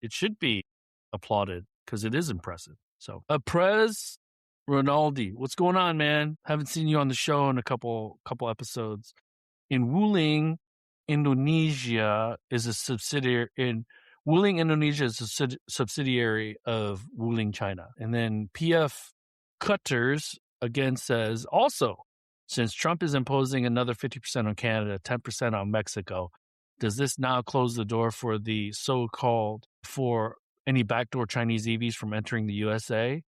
it should be applauded because it is impressive. So, Prez, Ronaldi, what's going on, man? Haven't seen you on the show in a couple episodes. In Wuling, Indonesia is a subsidiary of Wuling, China. And then PF Cutters again says also, since Trump is imposing another 50% on Canada, 10% on Mexico, does this now close the door for the so-called for any backdoor Chinese EVs from entering the USA?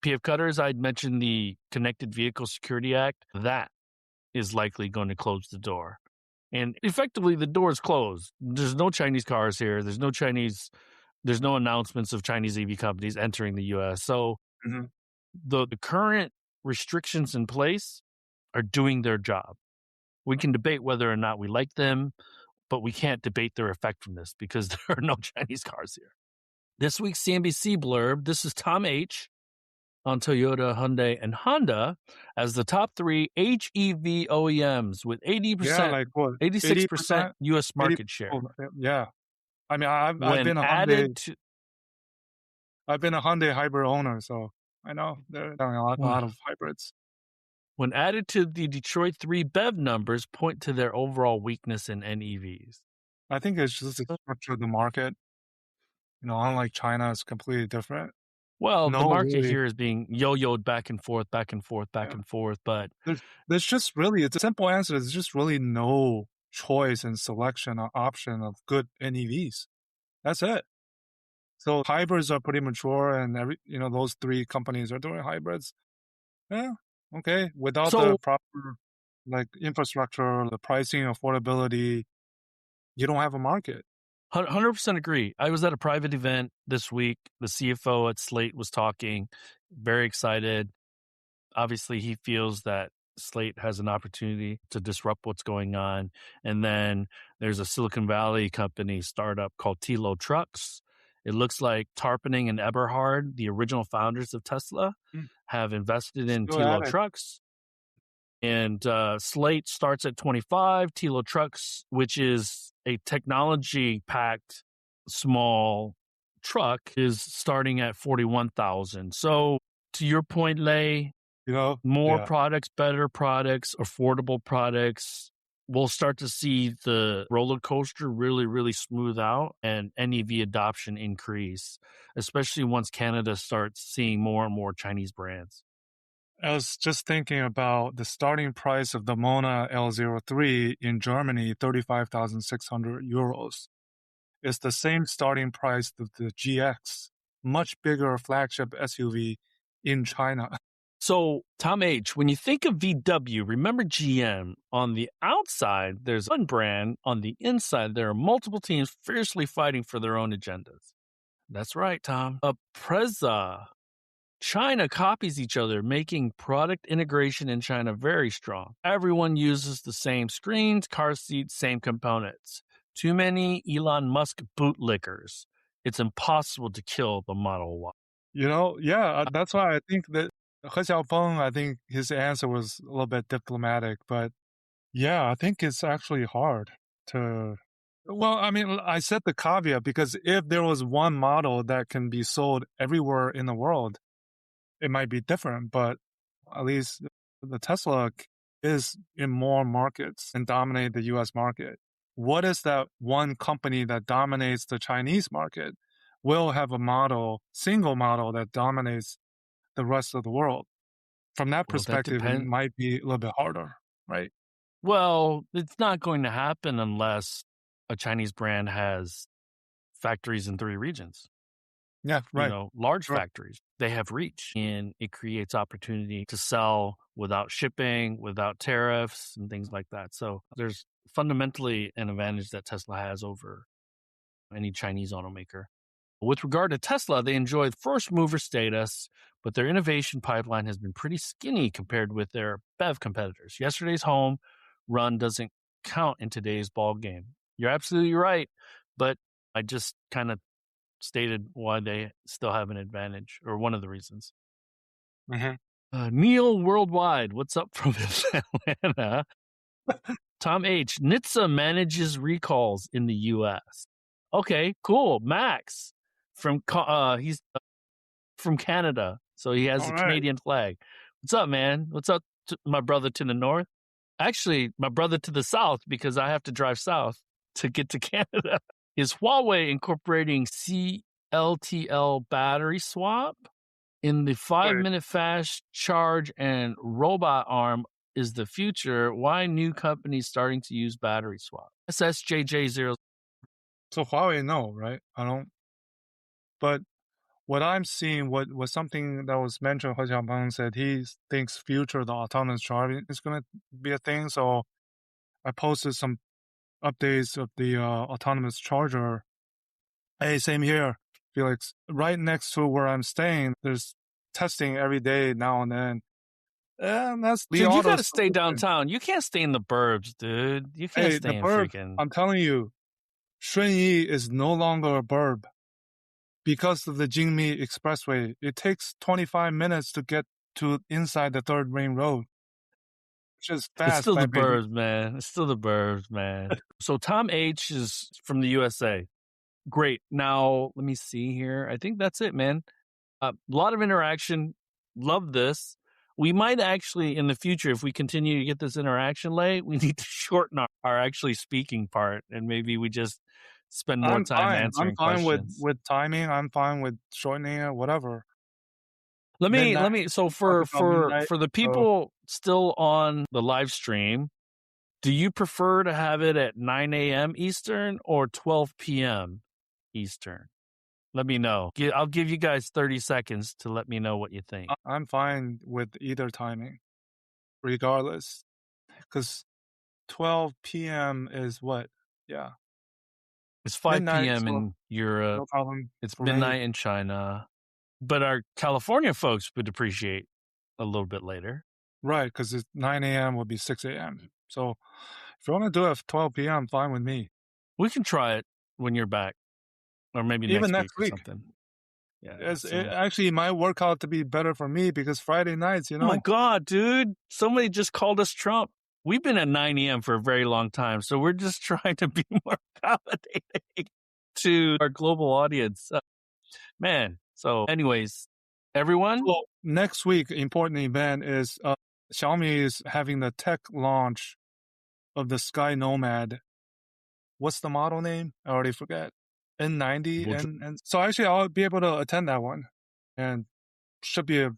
PF Cutters, I'd mentioned the Connected Vehicle Security Act. That is likely going to close the door. And effectively, the door is closed. There's no Chinese cars here. There's no announcements of Chinese EV companies entering the U.S. So the current restrictions in place are doing their job. We can debate whether or not we like them, but we can't debate their effectiveness because there are no Chinese cars here. This week's CNBC blurb, this is Tom H. on Toyota, Hyundai, and Honda as the top 3 HEV OEMs with 80%, 86% U.S. market share. Yeah. I mean, I've been a Hyundai hybrid owner, so I know they're selling a lot of hybrids. When added to the Detroit 3 BEV numbers point to their overall weakness in NEVs. I think it's just the structure of the market. Unlike China, it's completely different. Well, the market here is being yo-yoed back and forth, but there's just really, it's a simple answer. There's just really no choice and selection or option of good NEVs. That's it. So hybrids are pretty mature, and those 3 companies are doing hybrids. Yeah, okay. Without the proper infrastructure, the pricing, affordability, you don't have a market. 100% agree. I was at a private event this week. The CFO at Slate was talking, very excited. Obviously, he feels that Slate has an opportunity to disrupt what's going on. And then there's a Silicon Valley company startup called Tilo Trucks. It looks like Tarpening and Eberhard, the original founders of Tesla, have invested in Tilo Trucks. And Slate starts at 25. Tilo Trucks, which is a technology-packed small truck, is starting at 41,000. So, to your point, Lei, more products, better products, affordable products. We'll start to see the roller coaster really, really smooth out and NEV adoption increase, especially once Canada starts seeing more and more Chinese brands. I was just thinking about the starting price of the Mona L03 in Germany, 35,600 euros. It's the same starting price of the GX, much bigger flagship SUV in China. So, Tom H., when you think of VW, remember GM. On the outside, there's one brand. On the inside, there are multiple teams fiercely fighting for their own agendas. That's right, Tom. Preza. China copies each other, making product integration in China very strong. Everyone uses the same screens, car seats, same components. Too many Elon Musk bootlickers. It's impossible to kill the Model Y. That's why I think that He Xiaopeng, I think his answer was a little bit diplomatic, but yeah, I think it's actually hard to... Well, I mean, I said the caveat because if there was one model that can be sold everywhere in the world, it might be different, but at least the Tesla is in more markets and dominate the U.S. market. What is that one company that dominates the Chinese market will have a single model that dominates the rest of the world? From that perspective, it might be a little bit harder, right? Well, it's not going to happen unless a Chinese brand has factories in 3 regions. Yeah, right. Large factories. They have reach, and it creates opportunity to sell without shipping, without tariffs, and things like that. So there's fundamentally an advantage that Tesla has over any Chinese automaker. With regard to Tesla, they enjoy first mover status, but their innovation pipeline has been pretty skinny compared with their BEV competitors. Yesterday's home run doesn't count in today's ball game. You're absolutely right, but I just kind of stated why they still have an advantage, or one of the reasons. Neil Worldwide, what's up from Atlanta? Tom H. NHTSA manages recalls in the U.S. Okay, cool. Max he's from Canada. So he has All the right. Canadian flag. What's up, man? What's up, my brother to the north? Actually, my brother to the south, because I have to drive south to get to Canada. Is Huawei incorporating CLTL battery swap in the 5-minute fast charge and robot arm is the future? Why new companies starting to use battery swap? SSJJ0. So Huawei, no, right? I don't. But what I'm seeing, what was something that was mentioned, He Xiaopeng said he thinks future the autonomous driving is going to be a thing. So I posted some updates of the autonomous charger. Hey, same here, Felix. Right next to where I'm staying, there's testing every day now and then. And that's the Dude, you got to stay downtown. You can't stay in the burbs, dude. You can't Hey, stay the in burb, freaking... I'm telling you, Shunyi is no longer a burb because of the Jingmi Expressway. It takes 25 minutes to get to inside the third ring road, which is fast. It's still my the baby. burbs, man. It's still the burbs, man. So Tom H is from the USA. Great. Now, let me see here. I think that's it, man. A lot of interaction. Love this. We might actually, in the future, if we continue to get this interaction late, we need to shorten our actually speaking part, and maybe we just spend more time answering I'm fine questions. with timing. I'm fine with shortening it, whatever. Let me. So for the people still on the live stream, do you prefer to have it at 9 a.m. Eastern or 12 p.m. Eastern? Let me know. I'll give you guys 30 seconds to let me know what you think. I'm fine with either timing, regardless, because 12 p.m. is what? Yeah. It's 5 midnight, p.m. so in Europe. no problem. It's for me. midnight in China. But our California folks would appreciate a little bit later. Right, because it's 9 a.m. would be 6 a.m. So if you want to do it at 12 p.m., fine with me. We can try it when you're back. Or maybe Even next next week or week. something. Yeah. It actually might work out to be better for me because Friday nights, Oh my God, dude. Somebody just called us Trump. We've been at 9 a.m. for a very long time. So we're just trying to be more accommodating to our global audience. Man. So anyways, everyone. Well, next week, important event is Xiaomi is having the tech launch of the Sky Nomad. What's the model name? I already forget. N90. And so actually I'll be able to attend that one. And should be a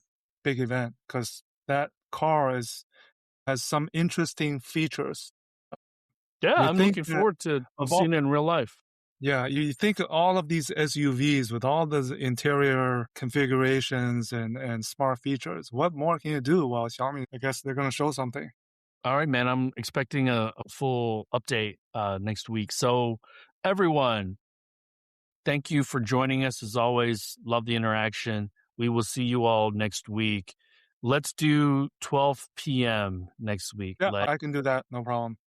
big event because that car has some interesting features. Yeah, I'm looking forward to seeing it in real life. Yeah, you think all of these SUVs with all the interior configurations and smart features, what more can you do? Well, Xiaomi, I guess they're going to show something. All right, man. I'm expecting a full update next week. So everyone, thank you for joining us. As always, love the interaction. We will see you all next week. Let's do 12 p.m. next week. Yeah, I can do that. No problem.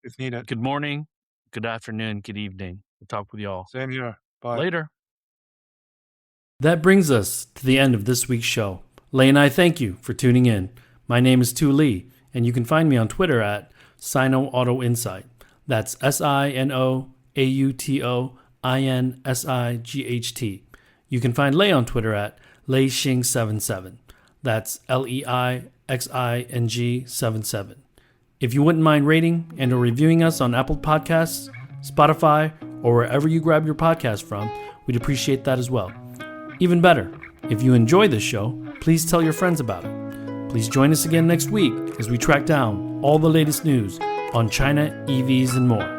If needed. Good morning, good afternoon, good evening. We'll talk with y'all. Same here. Bye. Later. That brings us to the end of this week's show. Lei and I thank you for tuning in. My name is Tu Li, and you can find me on Twitter at Sino Auto Insight. That's SinoAutoInsight. You can find Lei on Twitter at Lei Xing 77. That's LEIXING 77. If you wouldn't mind rating and or reviewing us on Apple Podcasts, Spotify, or wherever you grab your podcast from, we'd appreciate that as well. Even better, if you enjoy this show, please tell your friends about it. Please join us again next week as we track down all the latest news on China EVs and more.